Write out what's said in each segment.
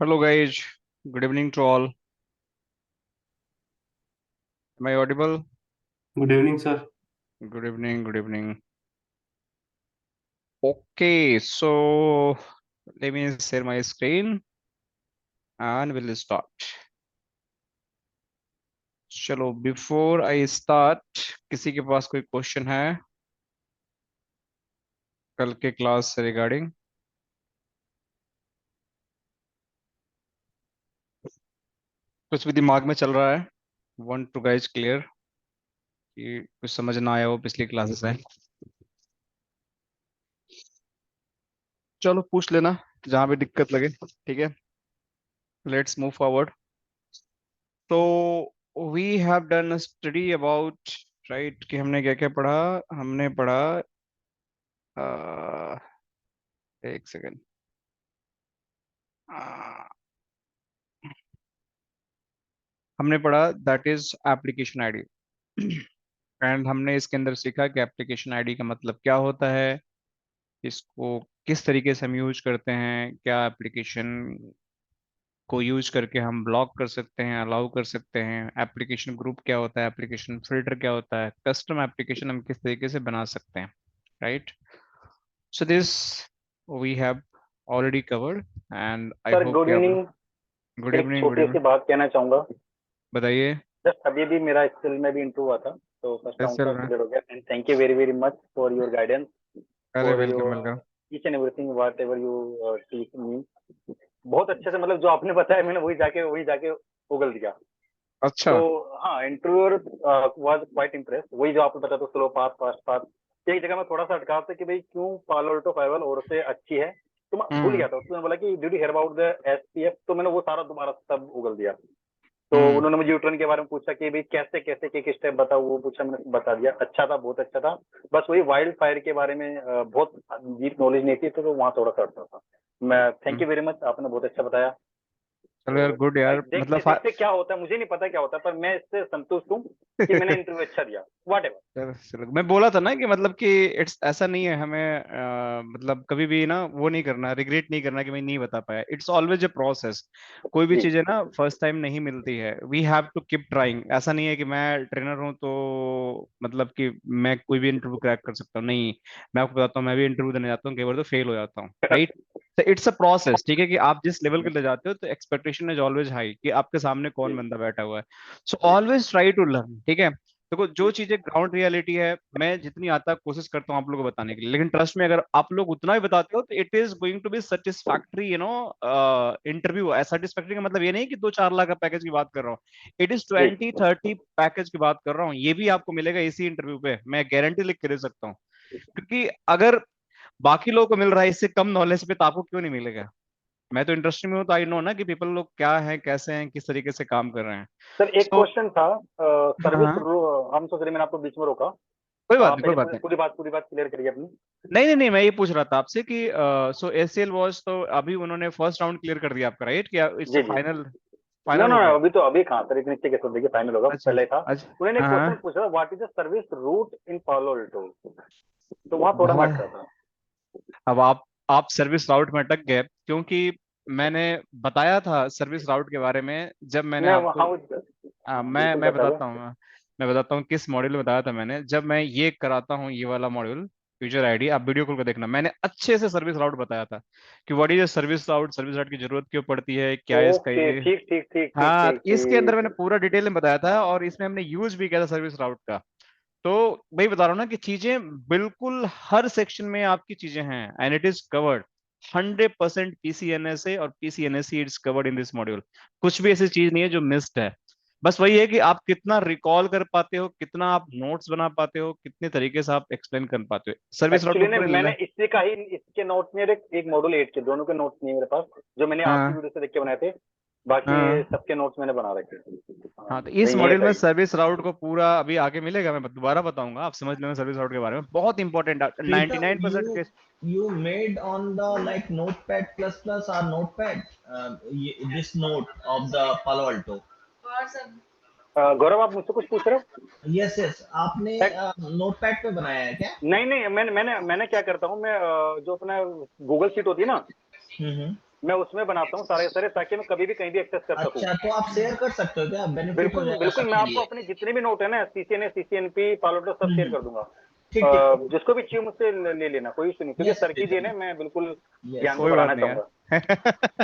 Hello guys, good evening to all. Am I audible? Good evening, sir. Good evening, good evening. Okay, so let me share my screen and we'll start. चलो, before I start, किसी के पास कोई question है कल के class से regarding? कुछ भी दिमाग में चल रहा है? Want to guys clear कि कुछ समझ ना आया हो पिछली क्लासेस में? चलो पूछ लेना जहाँ भी दिक्कत लगे, ठीक है? Let's move forward. तो we have done a study about, right, कि हमने क्या क्या पढ़ा? हमने पढ़ा अह, एक सेकेंड। हमने पढ़ा that is application ID. And हमने इसके अंदर सीखा कि एप्लीकेशन आईडी का मतलब क्या होता है, इसको किस तरीके से हम यूज करते हैं, क्या एप्लीकेशन को यूज करके हम ब्लॉक कर सकते हैं, अलाउ कर सकते हैं, एप्लीकेशन ग्रुप क्या होता है, एप्लीकेशन फिल्टर क्या होता है, कस्टम एप्लीकेशन हम किस तरीके से बना सकते हैं, right? So this we have already covered and I sir hope good कि आप। इवनिंग। गुड एक इवनिंग, गुड छोटी इवनिंग। सी बात कहना चाहूंगा। बताइए। जस्ट अभी भी मेरा स्किल में भी इंटरव्यू हुआ था, तो फर्स्ट कैसे राउंड चल का रहा है? क्लियर हो गया। And thank you very very much for your guidance, अरे for welcome you're welcome. Each and everything whatever you teach me. बहुत अच्छे से, मतलब जो आपने बताया मैंने वही जाके उगल दिया। अच्छा। तो हाँ, इंटरव्यूअर वाज क्वाइट इम्प्रेस। वही जो आपने बताया, तो स्लो पास फास्ट पास। एक जगह मैं थोड़ा सा अटका था कि भाई क्यों पालो अल्टो 5 और से अच्छी है। तो मैं भूल हम्म। गया था, उसने बोला कि did you here about the SPF, तो मैंने वो सारा दोबारा सब उगल दिया। तो हम्म। उन्होंने मुझे यूट्रन के बारे में पूछा कि भाई कैसे कैसे के स्टेप बताओ, वो पूछा, मैंने बता दिया। अच्छा था, बहुत अच्छा था। बस वही वाइल्ड फायर के बारे में बहुत डीप नॉलेज नहीं थी, तो वहाँ थोड़ा सा अटका था मैं। Thank hmm. You very much, आपने बहुत अच्छा बताया। चलो यार, और गुड यार, मतलब देखते देखते क्या होता है, मुझे नहीं पता क्या होता है, पर मैं इससे संतुष्ट हूँ कि मैंने इंटरव्यू अच्छा दिया, वॉट एवर। चलो चलो, मैं बोला था ना कि मतलब कि इट्स ऐसा नहीं है हमें, मतलब कभी भी ना वो नहीं करना, रिग्रेट नहीं करना कि मैं नहीं बता पाया। It's always a process. कोई भी जी चीजें ना फर्स्ट टाइम नहीं मिलती है, we have to keep trying. ऐसा नहीं है कि मैं ट्रेनर हूँ तो मतलब कि मैं कोई भी इंटरव्यू क्रैक कर सकता हूँ, नहीं। मैं आपको बताता हूँ, मैं भी इंटरव्यू देने जाता हूँ, कई बार तो फेल हो जाता हूँ, राइट? तो इट्स अ प्रोसेस, ठीक है? कि आप जिस लेवल के ले जाते हो तो एक्सपेक्टेशन इज ऑलवेज हाई कि आपके सामने कौन जी बंदा बैठा हुआ है। So always try to learn, ठीक है? देखो, जो चीजें ग्राउंड रियलिटी है, मैं जितनी आता है कोशिश करता हूँ आप लोगों को बताने के लिए, लेकिन ट्रस्ट में अगर आप लोग उतना भी बताते हो तो it is going to be satisfactory, interview. Satisfactory का मतलब ये नहीं कि 2-4 लाख का पैकेज की बात कर रहा हूँ, इट इज जी 20-30 पैकेज की बात कर रहा हूँ। ये भी आपको मिलेगा इसी इंटरव्यू पे, मैं गारंटी लिख के दे सकता हूँ। क्योंकि अगर बाकी लोगों को मिल रहा है इससे कम नॉलेज पे, तो आपको क्यों नहीं मिलेगा? मैं तो इंडस्ट्री में हूँ तो आई नो ना कि पीपल लोग क्या है, कैसे हैं, किस तरीके से काम कर रहे हैं। सर, एक सो क्वेश्चन था। हाँ सर्विस, हाँ, हम सोच रहे, मैंने आपको बीच में रोका। कोई बात आप नहीं, कोई पहले बात पूरी नहीं। पूरी बात क्लियर करिए अपनी। नहीं नहीं नहीं, मैं ये पूछ रहा था आपसे कि सो एसीएल वॉज तो अभी उन्होंने फर्स्ट राउंड क्लियर कर दिया आपका, राइट? क्या इससे जी जी। फाइनल नो फाइनल नो, हो गया? अभी तो अभी कहाँ सर, इतने नीचे कैसे देखिए फाइनल होगा, अच्छा पहले था। अच्छा। उन्होंने एक हाँ क्वेश्चन हाँ। पूछा, what is the service route in Palo Alto. तो वहां थोड़ा मैं भाई, अटका था। अब आप सर्विस राउट में अटक गए क्योंकि मैंने बताया था सर्विस राउट के बारे में जब मैंने मैं आपको। वहां मैं बिल्कुल मैं बता दो। बताता हूँ। मैं बताता हूँ किस मॉड्यूल में बताया था मैंने, जब मैं ये कराता हूँ ये वाला मॉड्यूल, फ्यूचर आईडी। आप वीडियो कॉल को देखना, मैंने अच्छे से सर्विस राउट बताया था कि व्हाट इज सर्विस राउट की जरूरत क्यों पड़ती है, क्या है इसका ओके, ये। ठीक ठीक ठीक ठीक हाँ, ठीक तो इसके अंदर मैंने ठीक। पूरा डिटेल में बताया था और इसमें हमने यूज भी किया था सर्विस राउट का। तो वही बता रहा हूँ ना कि चीजें बिल्कुल हर सेक्शन में आपकी चीजें हैं and it is covered 100% PCNSA और PCNSC it's covered in this module. कुछ भी ऐसी चीज नहीं है जो मिस्ड है। बस वही है कि आप कितना रिकॉल कर पाते हो, कितना आप नोट्स बना पाते हो, कितने तरीके से आप एक्सप्लेन कर पाते हो। सर्विस राउट एक्चुअली में ने पूरे मैंने इसी का ही, इसके नोट्स में एक मॉड्यूल 8 के दोनों के नोट्स नहीं है मेरे पास, जो मैंने आपकी हाँ वीडियो से देख के बनाए थे। बाकी हाँ सबके नोट्स मैंने बना रखे थे। हाँ, हाँ। तो इस नहीं ये मॉड्यूल में सही। सर्विस राउट को पूरा अभी आगे मिलेगा, मैं दोबारा बताऊंगा, आप समझ लेना सर्विस राउट के बारे में, बहुत important. Ninety Pritam, nine percent you made on the like Notepad plus plus or Notepad this note of the Palo Alto. गौरव, आप मुझसे कुछ पूछ रहे हो? Yes yes, आपने Tech- नोटपैड पे बनाया है क्या? नहीं नहीं, मैंने मैंने मैंने क्या करता हूँ मैं, जो अपना गूगल शीट होती है ना, हम्म मैं उसमें बनाता हूँ सारे ताकि मैं कभी भी कहीं भी एक्सेस कर सकूँ। अच्छा, तो आप शेयर कर सकते हो क्या? बेनिफिट हो बिल्कुल जाएगा बिल्कुल, मैं सबके आपको लिए। अपने जितने भी नोट है ना, सीसीएनए, सीसीएनपी, पालोटो, सब शेयर कर दूंगा। ठीक ठीक ठीक। जिसको भी चाहिए मुझसे ले लेना, कोई इशू नहीं, क्योंकि यस सर की देन प्रीतम, है, मैं बिल्कुल ज्ञान यस। को कोई बात बढ़ाना नहीं चाहूंगा। यार।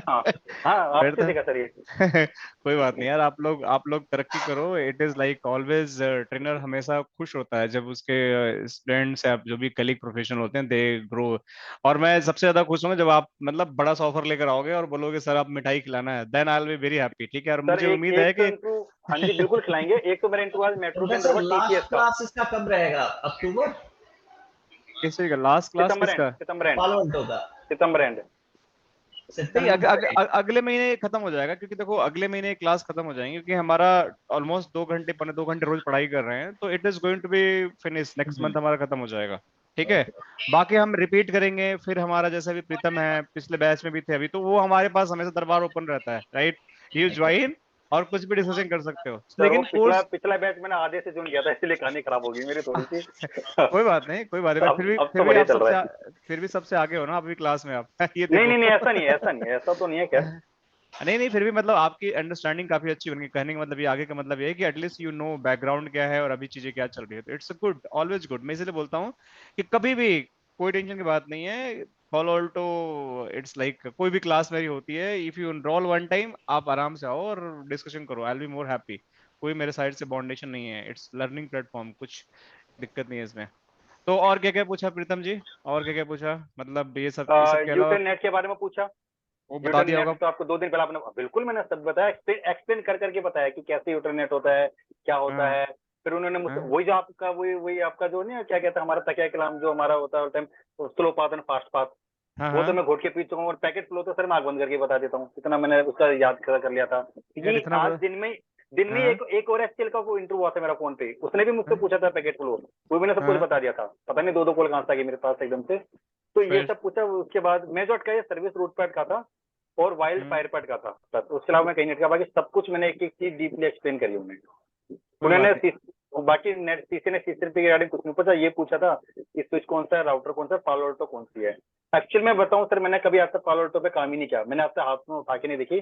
हाँ हाँ, फिर आपसे तो देखा सर ये। कोई बात नहीं यार, आप लोग तरक्की करो। It is like always, trainer हमेशा खुश होता है जब उसके स्टूडेंट्स या जो भी कलीग प्रोफेशनल होते हैं दे ग्रो। और मैं सबसे ज्यादा खुश हूँ जब आप मतलब बड़ा सा ऑफर लेकर आओगे और बोलोगे सर आप मिठाई खिलाना है, then I will be very happy. ठीक है, और सर मुझे एक उम्मीद है एक तो कि इंटरव्यू, हाँ जी बिल्कुल खिलाएंगे। एक तो मेरा इंटरव्यू आज मेट्रो के चंदा अंदर सर, हुआ, टीसीएस लास्ट का। क्लास इसका कब रहेगा? अक्टूबर? किस चीज का लास्ट क्लास सितंबर एंड, किसका? सितंबर एंड, पालो अल्टो का सितंबर एंड। नहीं, सितंबर में। अगले महीने खत्म हो जाएगा, क्योंकि देखो अगले महीने क्लास खत्म हो जाएंगे, क्योंकि हमारा ऑलमोस्ट 2 घंटे, 2 घंटे रोज पढ़ाई कर रहे हैं, तो it is going to be finish next month, हमारा खत्म हो जाएगा। ठीक है, ओके। बाकी हम रिपीट करेंगे फिर। हमारा जैसे अभी प्रीतम है, पिछले बैच में भी थे अभी, तो वो हमारे पास हमेशा दरबार ओपन रहता है, राइट? यू ज्वाइन और कुछ भी डिस्कशन कर सकते हो, सर वो लेकिन पिछला कोर्स पिछला बैच मैंने आधे से ज्वाइन किया था, इसलिए कहानी खराब हो गई मेरी थोड़ी सी। कोई बात नहीं, कोई बात नहीं, पर अब फिर तो भी बढ़िया आप चल रहा सबसे है। फिर भी सबसे आगे हो ना अभी क्लास में आप। ये नहीं देखो। नहीं नहीं, ऐसा नहीं है, ऐसा नहीं है, ऐसा तो नहीं है खैर। नहीं नहीं, फिर भी मतलब आपकी अंडरस्टैंडिंग काफी अच्छी होगी। कहने का मतलब ये, आगे का मतलब ये है कि एटलीस्ट यू नो बैकग्राउंड क्या है और अभी चीजें क्या चल रही है, तो इट्स गुड, ऑलवेज गुड। मैं इसलिए बोलता हूँ कि कभी भी कोई टेंशन की बात नहीं है। फॉलो ऑल्टो, इट्स लाइक कोई भी क्लास मेरी होती है, if you enrol one time, आप आराम से आओ और डिस्कशन करो, आई विल बी मोर हैप्पी। कोई मेरे साइड से बाउंडेशन नहीं है, इट्स लर्निंग प्लेटफॉर्म, कुछ दिक्कत नहीं है इसमें। तो और क्या क्या पूछा प्रीतम जी? और क्या क्या पूछा, मतलब ये सब के अलावा? यूटर्न नेट के बारे में पूछा। वो बता यूटर्न दिया होगा। नेट तो आपको 2 दिन पहले आपने, बिल्कुल मैंने सब बताया, एक्सप्लेन कर करके बताया कि कैसे यूटर्न नेट होता है, क्या होता हाँ है। फिर उन्होंने मुझसे हाँ वही जो आपका, वही वही आपका जो नहीं क्या कहते हैं, हमारा तकिया कलाम जो हमारा होता है time, slow path and fast path, हाँ वो तो हाँ। मैं घोट के पी चुका हूँ। और पैकेट फ्लो तो सर मैं आंख बंद करके बता देता हूँ, इतना मैंने उसका याद कर लिया था। यार क्योंकि इतना आज बड़ा। दिन में हाँ एक और एचसीएल का कोई इंटरव्यू हुआ था मेरा फोन पे, उसने भी मुझसे हाँ पूछा था पैकेट फ्लो, वो भी मैंने सब कुछ हाँ। बता दिया था। पता नहीं 2-2 कॉल कहाँ से आ गई मेरे पास एकदम से। तो ये फिर। सब पूछा, उसके बाद मैं जो अटका, ये सर्विस रूट पैड का था और वाइल्ड हम्म। फायर पैड का था बस। उसके अलावा मैं कहीं नहीं अटका, बाकी सब कुछ मैंने एक एक चीज डीपली एक्सप्लेन करी उन्हें। कोई उन्होंने बात नहीं। बाकी नेट सीसी ने सीसी के रिगार्डिंग कुछ नहीं पूछा, ये पूछा था कि स्विच कौन सा है, राउटर कौन सा है, पालो अल्टो कौन सी है। एक्चुअल में बताऊं सर, मैंने कभी आज तक पालो अल्टो पे काम ही नहीं किया, मैंने आज तक हाथ में उठा के नहीं देखी।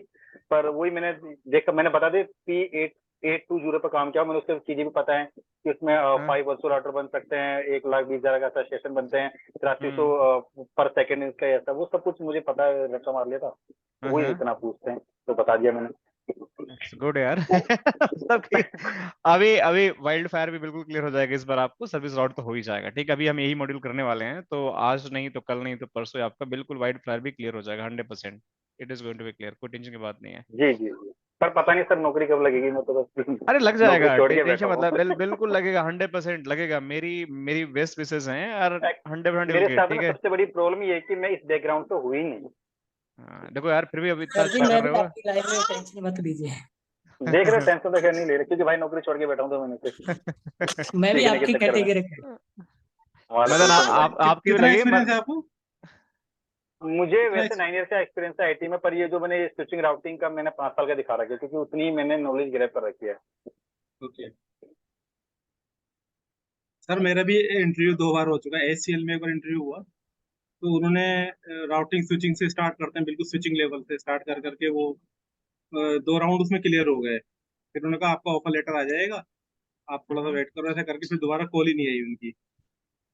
पर वही मैंने देखा, मैंने बता दी P8820 पे काम किया, मैंने उसके चीजें भी पता है कि उसमें हाँ। 5 वर्चुअल राउटर बन सकते हैं, 1,20,000 का सेशन बनते हैं, 8300 हम्म। पर सेकेंड इसका, ऐसा वो सब कुछ मुझे पता है, रट्टा मार लिया था। तो वही हाँ। इतना पूछते हैं तो बता दिया मैंने। इट्स गुड यार। मतलब कि अभी अभी वाइल्ड फायर भी बिल्कुल क्लियर हो जाएगा इस बार, आपको सर्विस राउट तो हो ही जाएगा। ठीक है, अभी हम यही मॉड्यूल करने वाले हैं, तो आज नहीं तो कल, नहीं तो परसों आपका बिल्कुल वाइल्ड फायर भी क्लियर हो जाएगा 100%। It is going to be clear, कोई टेंशन की बात नहीं है। जी जी जी। पर पता नहीं सर नौकरी कब लगेगी, मैं तो बस अरे लग नौकरी जाएगा, छोड़ के टेंशन बैठा हूँ। मतलब बिल्कुल लगेगा, 100% लगेगा। मेरी मेरी बेस्ट विशेष हैं और 100% विल मेरे गेट। साथ ठीक ना है। सबसे बड़ी प्रॉब्लम ये है कि मैं इस बैकग्राउंड से हुई नहीं। हाँ, देखो यार फिर भी अभी इतना सर जी अच्छा कर मैं रहे भी हो। आपकी लाइन में, टेंशन मत लीजिए। देख रहे टेंशन तो खैर नहीं ले रहे, क्योंकि भाई नौकरी छोड़ के बैठा हूँ 2 महीने से मैं भी सीखने के आपकी चक्कर में। कैटेगरी का। मदन वालेकुम सलाम। आपकी भी कितना लगी एक्सपीरियंस है आपको? मुझे कितना वैसे 9 ईयर का एक्सपीरियंस है आईटी में, पर ये जो मैंने स्विचिंग राउटिंग का मैंने 5 साल का दिखा रखा है, क्योंकि उतनी मैंने नॉलेज ग्रैब कर रखी है। ओके सर, मेरा भी इंटरव्यू 2 बार हो चुका है। एचसीएल में एक बार इंटरव्यू हुआ, तो उन्होंने राउटिंग स्विचिंग से स्टार्ट करते हैं, बिल्कुल स्विचिंग लेवल से स्टार्ट कर करके वो 2 राउंड उसमें क्लियर हो गए। फिर उन्होंने कहा आपका ऑफर लेटर आ जाएगा, आप थोड़ा सा हम्म। वेट करो, ऐसा करके फिर दोबारा कॉल ही नहीं आई उनकी।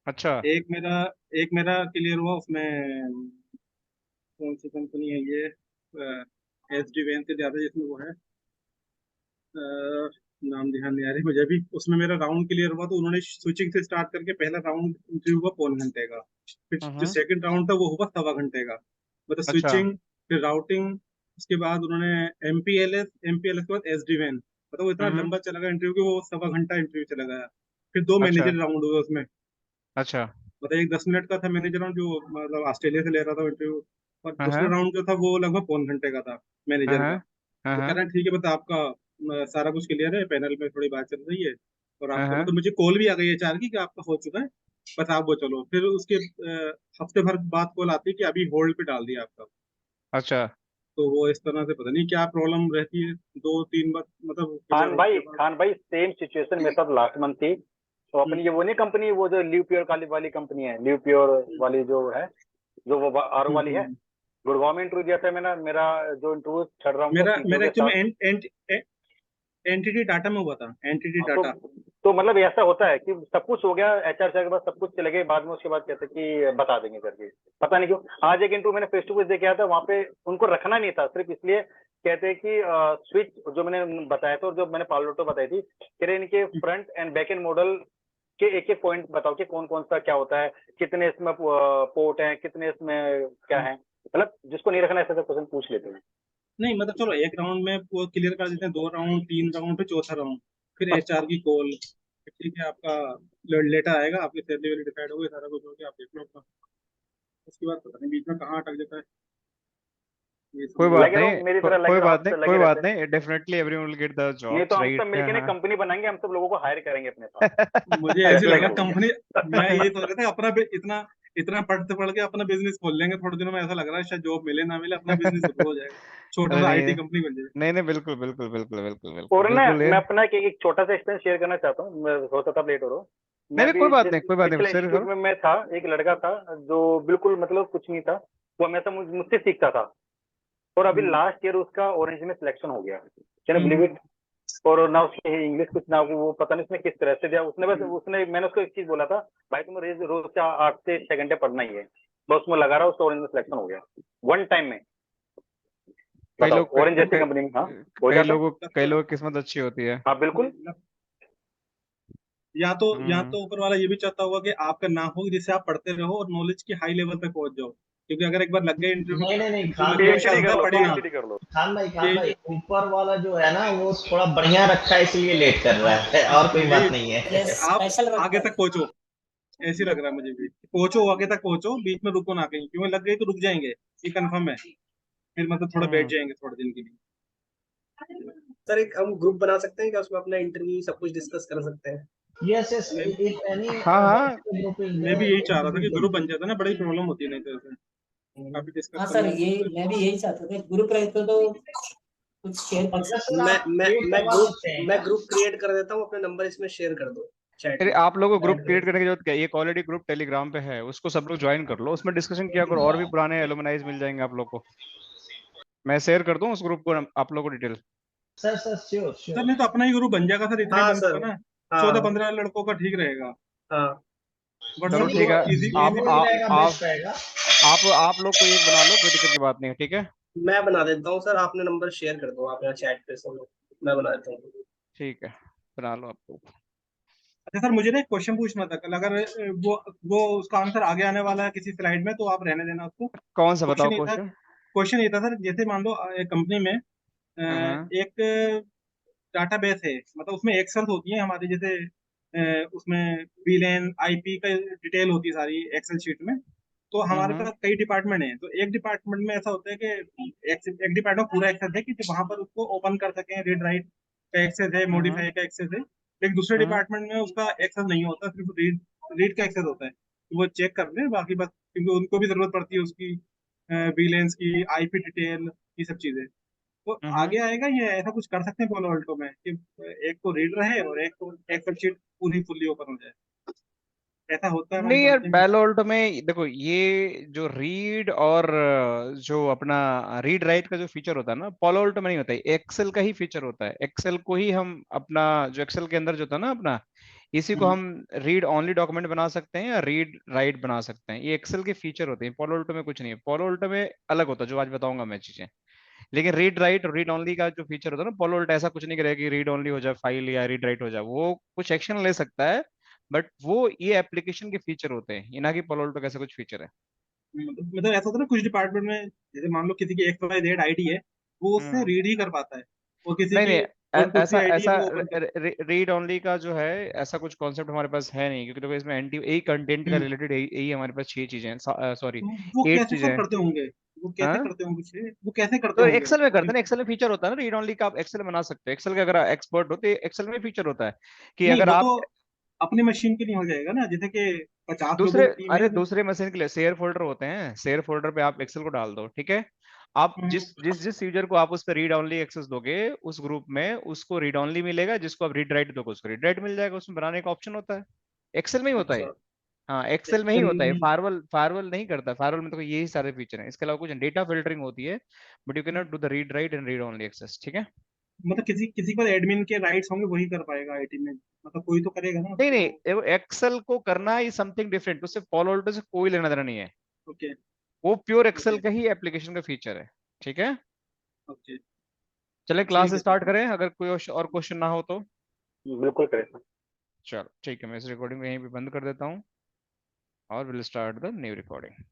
अच्छा। एक मेरा एक मेरा क्लियर हुआ उसमें, कौन सी कंपनी है ये, एच डी वैन से ज्यादा जिसमें वो है, अ, नाम ध्यान नहीं आ रही मुझे अभी। उसमें मेरा राउंड क्लियर हुआ, तो उन्होंने स्विचिंग से स्टार्ट करके पहला राउंड इंटरव्यू हुआ 1.25 घंटे का। फिर जो हम्म। सेकंड राउंड था वो हुआ 1.25 घंटे का, मतलब अच्छा। स्विचिंग, फिर राउटिंग। उसके बाद उन्होंने एमपीएलएस के बाद एसडी वैन, मतलब वो इतना हम्म। लंबा चला गया इंटरव्यू कि वो 1.25 घंटा इंटरव्यू चला गया। फिर 2 अच्छा। मैनेजर राउंड हुए उसमें, अच्छा। मतलब एक 10 मिनट का था मैनेजर राउंड जो मतलब ऑस्ट्रेलिया से ले रहा था इंटरव्यू, और हाँ दूसरा हाँ राउंड जो था वो लगभग 1 घंटे का था हाँ मैनेजर का। हाँ तो कह हाँ रहे हैं ठीक है, बता आपका सारा कुछ क्लियर है, पैनल में थोड़ी बात चल रही है, और हाँ आपका हाँ। मतलब मुझे कॉल भी आ गई है चार की कि आपका हो चुका है, बस आप वो चलो। फिर उसके हफ्ते भर बाद कॉल आती है कि अभी होल्ड पे डाल दिया आपका। अच्छा। तो वो इस तरह से पता नहीं क्या प्रॉब्लम रहती है, 2-3 बार मतलब क्लियर होने के बाद। खान भाई सेम सिचुएशन मेरे साथ लास्ट मंथ थी। तो हम्म, अपनी ये वो नहीं कंपनी, वो जो लिव प्योर वाली कंपनी है, लिव प्योर वाली जो है, जो वो आर हम्म, वाली है, गुड़गांव में इंटरव्यू दिया था मैंने, मेरा जो इंटरव्यू 3rd राउंड का मेरा CTO मेरा के साथ। एक्चुअली एंटिटी डाटा में हुआ था, एंटिटी हाँ, डाटा। तो मतलब ऐसा होता है कि सब कुछ हो गया, HR सर के पास सब कुछ चले गए, बाद में उसके बाद कहते कि बता देंगे करके, पता नहीं क्यों। आज एक इंटरव्यू मैंने फेस टू फेस देखे आया था, वहाँ पे उनको रखना नहीं था, सिर्फ इसलिए कहते हैं कि स्विच जो मैंने बताया था और जो मैंने पालो ऑल्टो बताई थी, कह रहे इनके front end back and model के एक एक पॉइंट बताओ कि कौन कौन सा क्या होता है, कितने इसमें पोर्ट हैं, कितने इसमें क्या है, मतलब जिसको नहीं रखना ऐसा क्वेश्चन पूछ लेते हैं। नहीं मतलब चलो एक राउंड में वो क्लियर कर देते हैं, 2 राउंड 3 राउंड पे चौथा राउंड, फिर HR की कॉल, ठीक है आपका लेटर आएगा, आपकी सैलरी वैलरी डिसाइड होगी, सारा कुछ हो गया, आप देख लो अपना। उसके बाद पता नहीं बीच में कहाँ अटक जाता है ये कोई समझ बात लगे रहो नहीं, मेरी तरह, लगे कोई रहो बात आपसे नहीं, लगे कोई बात रहते। नहीं, definitely everyone will get the नहीं तो जॉब्स, हम सब राइट? मिलके ना हाँ। कंपनी बनाएंगे, हम सब लोगों को हायर करेंगे अपने साथ। मुझे ऐसे लग ऐसा रहा करेंगे। कंपनी, मैं ये सोच रहा था अपना इतना इतना पढ़ते पढ़ के अपना बिजनेस खोल लेंगे थोड़े दिनों में, ऐसा लग रहा है शायद जॉब मिले ना मिले अपना बिजनेस ग्रो हो जाएगा, छोटा अरे सा नहीं IT कंपनी बन जाएगा। नहीं नहीं, बिल्कुल बिल्कुल बिल्कुल बिल्कुल बिल्कुल और ना बिल्कुल ये मैं अपना एक छोटा सा एक्सपीरियंस शेयर करना चाहता हूँ, मैं हो सकता है लेट हो रहा हूँ। नहीं मैं नहीं, भी कोई बात जिस नहीं, कोई बात नहीं, पिछले शेयर इंस्टीट्यूट करो। में मैं था, एक लड़का था जो बिल्कुल मतलब कुछ नहीं था, वो हमेशा मुझसे सीखता था, और अभी लास्ट ईयर उसका ऑरेंज में सिलेक्शन हो गया, कैन बिलीव इट। और ना उसकी इंग्लिश कुछ ना, वो पता नहीं उसने किस तरह से दिया, उसने बस उसने, मैंने उसको एक चीज बोला था, भाई तुम रोज रोज से 8 से 6 घंटे पढ़ना ही है, बस उसमें लगा रहा, उसका ऑरेंज में सिलेक्शन हो गया 1 टाइम में। कई बताओ, लोग ऑरेंज जैसी कंपनी में हाँ हो कई जाता लोगों है। कई लोगों की किस्मत अच्छी होती है। हाँ बिल्कुल। या हम्म। तो ऊपर वाला ये भी चाहता होगा कि आपका ना हो, जिससे आप पढ़ते रहो और नॉलेज की हाई लेवल पे पहुंच जाओ, क्योंकि अगर एक बार लग गए इंटरव्यू नहीं नहीं नहीं, इंटरव्यू में PhD कर शंका लो, पड़ी ना PhD कर लो। खान भाई कि ऊपर वाला जो है ना वो थोड़ा बढ़िया रखा है इसलिए लेट कर रहा है, और कोई यही बात नहीं है। ये कि आप स्पेशल आगे रखता तक है। पहुंचो, ऐसे लग रहा है मुझे भी, पहुंचो आगे तक पहुंचो, बीच में रुको ना कहीं, क्योंकि लग गई तो रुक जाएंगे, ये कंफर्म है, फिर मतलब थोड़ा बैठ हम्म। जाएंगे थोड़े दिन के लिए। सर एक हम ग्रुप बना सकते हैं क्या, उसमें अपना इंटरव्यू सब कुछ डिस्कस कर सकते हैं? यस यस, मैं इफ एनी हाँ हाँ, ग्रुप इज मैं भी यही चाह रहा था कि देयर। ग्रुप बन जाता ना, बड़ी प्रॉब्लम होती है नहीं तो ऐसे काफी डिस्कस हाँ सर, करना ये होता है। मैं भी यही चाहता था, ग्रुप रहते तो कुछ शेयर कर पंकज सकते। सर मैं आप मैं ये मैं करवा ग्रुप सकते हैं मैं क्या? ग्रुप क्रिएट कर देता हूँ, अपने नंबर इसमें शेयर कर दो चैट अरे में, आप लोगों को ग्रुप ऐड कर क्रिएट दो। करने की जरूरत क्या है? एक ऑलरेडी ग्रुप टेलीग्राम पे है, उसको सब लोग ज्वाइन कर लो, उसमें डिस्कशन किया करो, और भी पुराने एलुमनाइज मिल जाएंगे आप लोग को। मैं शेयर कर दूं उस ग्रुप को, आप लोगों को detail. Sir sir sure sir sure. नहीं तो अपना ही ग्रुप बन जाएगा सर, इतने हाँ बंदों सर। का ना, हाँ 14-15 लड़कों का ठीक रहेगा, हाँ। चलो नहीं व्हाट्सएप नहीं, ठीक ग्रुप है। इजी आप इजी वो बन ही आप रहेगा, आप बेस्ट रहेगा। आप लोग को एक बना लो, कोई दिक्कत की बात नहीं है, ठीक है? मैं बना देता हूँ सर, आपने नंबर शेयर कर दो, आप यहाँ चैट पे सब, मैं बना देता हूँ। ठीक है, बना लो आप लोग। अच्छा सर मुझे ना एक क्वेश्चन पूछना था, कल अगर वो उसका आंसर आगे आने वाला है किसी स्लाइड में तो आप रहने देना उसको। कौन सा बताओ क्वेश्चन ये था क्वेश्चन? क्वेश्चन ये था सर, जैसे मान लो एक कंपनी में हाँ एक डाटाबेस है, मतलब उसमें एक्सेल होती है हमारी, जैसे उसमें VLAN IP का डिटेल होती है सारी एक्सेल शीट में। तो हमारे हाँ पास कई डिपार्टमेंट हैं, तो एक डिपार्टमेंट में ऐसा होता है कि एक डिपार्टमेंट पूरा एक्सेस है कि वहां पर उसको ओपन कर सकें, रीड राइट का एक्सेस है, हाँ मॉडिफाई का एक्सेस है, लेकिन दूसरे हाँ डिपार्टमेंट में उसका एक्सेस नहीं होता, सिर्फ रीड रीड का एक्सेस होता है, तो वो चेक कर ले बाकी बस, क्योंकि उनको भी जरूरत पड़ती है उसकी VLANs की, IP डिटेल, ये सब चीजें। तो हाँ। आगे आएगा ये, ऐसा कुछ कर सकते हैं पोलो अल्टो में कि एक को रीड रहे और एक को एक्सेल शीट पूरी फुल्ली ओपन हो जाए, ऐसा होता है हमारी नहीं यार, कंपनी में? पैलो ऑल्टो में देखो, ये जो रीड और जो अपना रीड राइट का जो फीचर होता है ना, पॉलो ऑल्टो में नहीं होता है, एक्सेल का ही फीचर होता है। एक्सेल को ही हम अपना, जो एक्सेल के अंदर जो होता है ना अपना, इसी को हम्म, हम रीड ओनली डॉक्यूमेंट बना सकते हैं या रीड राइट बना सकते हैं। ये एक्सेल के फीचर होते हैं, पॉलो ऑल्टो में कुछ नहीं है। पॉलो ऑल्टो में अलग होता है, जो आज बताऊंगा मैं चीजें। लेकिन रीड राइट और रीड ओनली का जो फीचर होता है ना, पोलो वोल्ट ऐसा कुछ नहीं करेगा कि रीड ओनली हो जाए फाइल या रीड राइट हो जाए, वो कुछ एक्शन ले सकता है, बट वो ये एप्लीकेशन के फीचर होते हैं, ये ना कि पोलो वोल्ट का ऐसा कुछ फीचर है। मतलब ऐसा होता है ना कुछ डिपार्टमेंट में, जैसे मान लो किसी की XYZ ID है, वो उससे हम्म। रीड ही कर पाता है, और किसी नहीं नहीं, की 1 2 3 ऐसा ID है ऐसा वो ओपन कर। रीड ओनली का जो है, ऐसा कुछ कॉन्सेप्ट हमारे पास है नहीं, क्योंकि देखो इसमें एंटी यही कंटेंट का हम्म, रिलेटेड यही हमारे पास 6 चीजें हैं, सॉरी तो वो 8 कैसे चीजें सर हैं। करते होंगे, वो कैसे हाँ, करते होंगे, वो कैसे करते तो होंगे एक्सेल में करते वो? हैं ना, एक्सेल में फीचर होता है ना रीड ओनली का, आप एक्सेल में बना सकते हो। एक्सेल के अगर एक्सपर्ट हो तो एक्सेल में फीचर होता है कि नहीं अगर वो आप तो अपनी मशीन के लिए हो जाएगा ना, जैसे कि 50 दूसरे, लोगों की टीम है अरे तो। दूसरे मशीन के लिए शेयर फोल्डर होते हैं, शेयर फोल्डर पे आप एक्सेल को डाल दो, ठीक है? आप हम्म, जिस यूजर को आप उस पर रीड ओनली एक्सेस दोगे उस ग्रुप में, उसको रीड ओनली मिलेगा, जिसको आप रीड राइट दोगे उसको रीड राइट मिल जाएगा, उसमें बनाने का ऑप्शन होता है, एक्सेल में ही होता अच्छा। है। हाँ एक्सेल में ही होता है, Excel- फायरवॉल नहीं करता, फायरवॉल में तो यही सारे फीचर हैं, इसके अलावा कुछ डेटा फिल्टरिंग होती है, but you can not do the read write and read only access, ठीक है। मतलब किसी किसी पर एडमिन के राइट्स होंगे वही कर पाएगा आईटी में, मतलब कोई तो करेगा ना नहीं नहीं, उसको। देखो एक्सेल को करना ही समथिंग डिफरेंट, उससे पॉलो अल्टो से कोई लेना देना नहीं है, ओके वो प्योर एक्सेल ओके का ही एप्लीकेशन का फीचर है, ठीक है। ओके। चले ठीक क्लास है स्टार्ट सर। करें, अगर कोई और क्वेश्चन ना हो तो। बिल्कुल करें सर। चलो ठीक है, मैं इस रिकॉर्डिंग को यहीं पे बंद कर देता हूँ और will start the new recording.